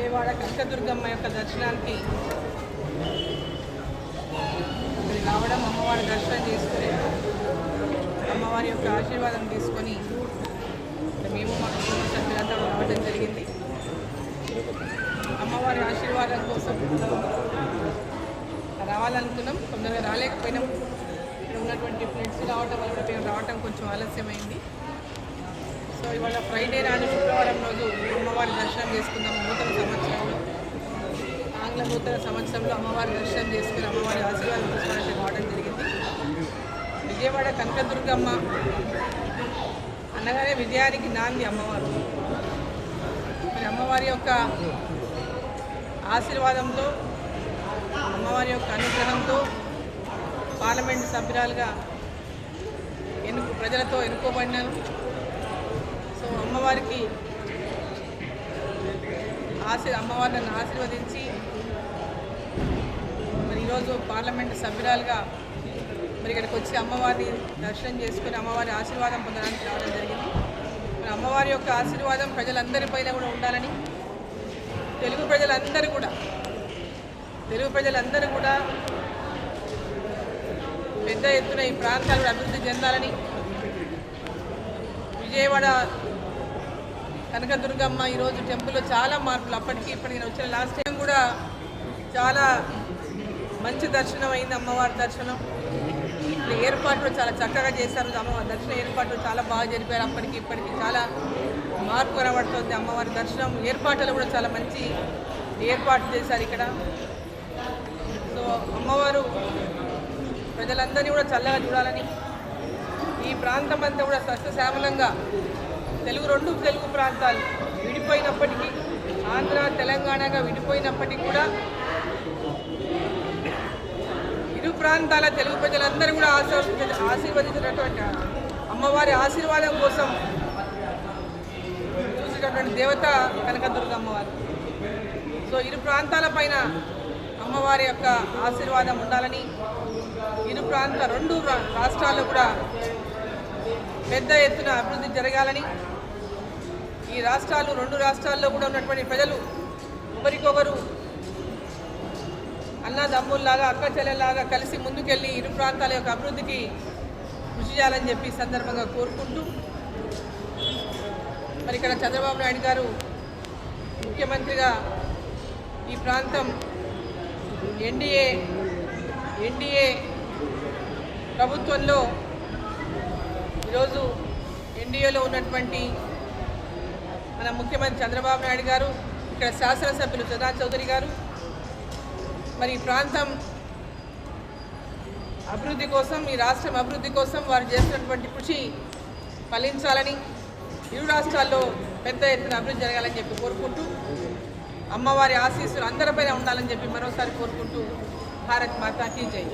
విజయవాడ కనకదుర్గమ్మ యొక్క దర్శనానికి రావడం, అమ్మవారి దర్శనం చేసుకుని అమ్మవారి యొక్క ఆశీర్వాదం తీసుకొని మేము మా కుటుంబ సభ్యులంతా రావడం జరిగింది. అమ్మవారి ఆశీర్వాదం కోసం రావాలనుకున్నాం, తొందరగా రాలేకపోయినాం. ఇక్కడ ఉన్నటువంటి ఫ్లడ్స్ రావడం వల్ల మేము రావడం కొంచెం ఆలస్యమైంది. సో ఇవాళ ఫ్రైడే నాడు శుక్రవారం రోజు అమ్మవారి దర్శనం చేసుకుందాం. నూతన సంవత్సరంలో, ఆంగ్ల నూతన సంవత్సరంలో అమ్మవారి దర్శనం చేసుకుని అమ్మవారి ఆశీర్వాదం తీసుకోవడానికి రావడం జరిగింది. విజయవాడ కనకదుర్గమ్మ అనగానే విజయానికి నాంది అమ్మవారు. మరి అమ్మవారి యొక్క ఆశీర్వాదంతో, అమ్మవారి యొక్క అనుగ్రహంతో పార్లమెంటు సభ్యురాలుగా ప్రజలతో ఎన్నుకోబడినాను. సో అమ్మవారికి అమ్మవారిని ఆశీర్వదించి మరి ఈరోజు పార్లమెంటు సభ్యురాలుగా మరి ఇక్కడికి వచ్చి అమ్మవారిని దర్శనం చేసుకుని అమ్మవారి ఆశీర్వాదం పొందడానికి రావడం జరిగింది. మరి అమ్మవారి యొక్క ఆశీర్వాదం ప్రజలందరిపైన కూడా ఉండాలని, తెలుగు ప్రజలందరూ కూడా పెద్ద ఎత్తున ఈ ప్రాంతాలు కూడా అభివృద్ధి చెందాలని, విజయవాడ కనకదుర్గమ్మ ఈరోజు టెంపుల్లో చాలా మార్పులు, అప్పటికి ఇప్పటికి వచ్చిన లాస్ట్ టైం కూడా చాలా మంచి దర్శనం అయింది. అమ్మవారి దర్శనం ఏర్పాట్లు చాలా చక్కగా చేశారు. అమ్మవారి దర్శన ఏర్పాట్లు చాలా బాగా జరిపారు. అప్పటికి ఇప్పటికి చాలా మార్పు కనబడుతుంది. అమ్మవారి దర్శనం ఏర్పాట్లు కూడా చాలా మంచి ఏర్పాట్లు చేశారు ఇక్కడ. సో అమ్మవారు ప్రజలందరినీ కూడా చల్లగా చూడాలని, ఈ ప్రాంతం అంతా కూడా సస్యశ్యామలంగా రెండు తెలుగు ప్రాంతాలు విడిపోయినప్పటికీ, ఆంధ్ర తెలంగాణగా విడిపోయినప్పటికీ కూడా ఇరు ప్రాంతాల తెలుగు ప్రజలందరూ కూడా ఆశీర్వదించినటువంటి అమ్మవారి ఆశీర్వాదం కోసం చూసేటటువంటి దేవత కనకదుర్గ అమ్మవారు. సో ఇరు ప్రాంతాల పైన అమ్మవారి యొక్క ఆశీర్వాదం ఉండాలని, రెండు రాష్ట్రాల్లో కూడా పెద్ద ఎత్తున అభివృద్ధి జరగాలని, ఈ రెండు రాష్ట్రాల్లో కూడా ఉన్నటువంటి ప్రజలు ఒకరికొకరు అన్నదమ్ముల్లాగా, అక్క చెల్లెల్లాగా కలిసి ముందుకెళ్ళి ఇరు ప్రాంతాల యొక్క అభివృద్ధికి కృషి చేయాలని చెప్పి సందర్భంగా కోరుకుంటూ, మరి ఇక్కడ చంద్రబాబు నాయుడు గారు ముఖ్యమంత్రిగా ఈ ప్రాంతం ఎన్డీఏ ప్రభుత్వంలో ఈరోజు ఎన్డీఏలో ఉన్నటువంటి మన ముఖ్యమంత్రి చంద్రబాబు నాయుడు గారు, ఇక్కడ శాసనసభ్యులు ప్రధాన్ చౌదరి గారు మరి ఈ ప్రాంతం అభివృద్ధి కోసం, ఈ రాష్ట్రం అభివృద్ధి కోసం వారు చేస్తున్నటువంటి కృషి ఫలించాలని, ఇరు రాష్ట్రాల్లో పెద్ద ఎత్తున అభివృద్ధి జరగాలని చెప్పి కోరుకుంటూ, అమ్మవారి ఆశీస్సులు అందరిపైన ఉండాలని చెప్పి మరోసారి కోరుకుంటూ, భారత్ మాతా కీ జై.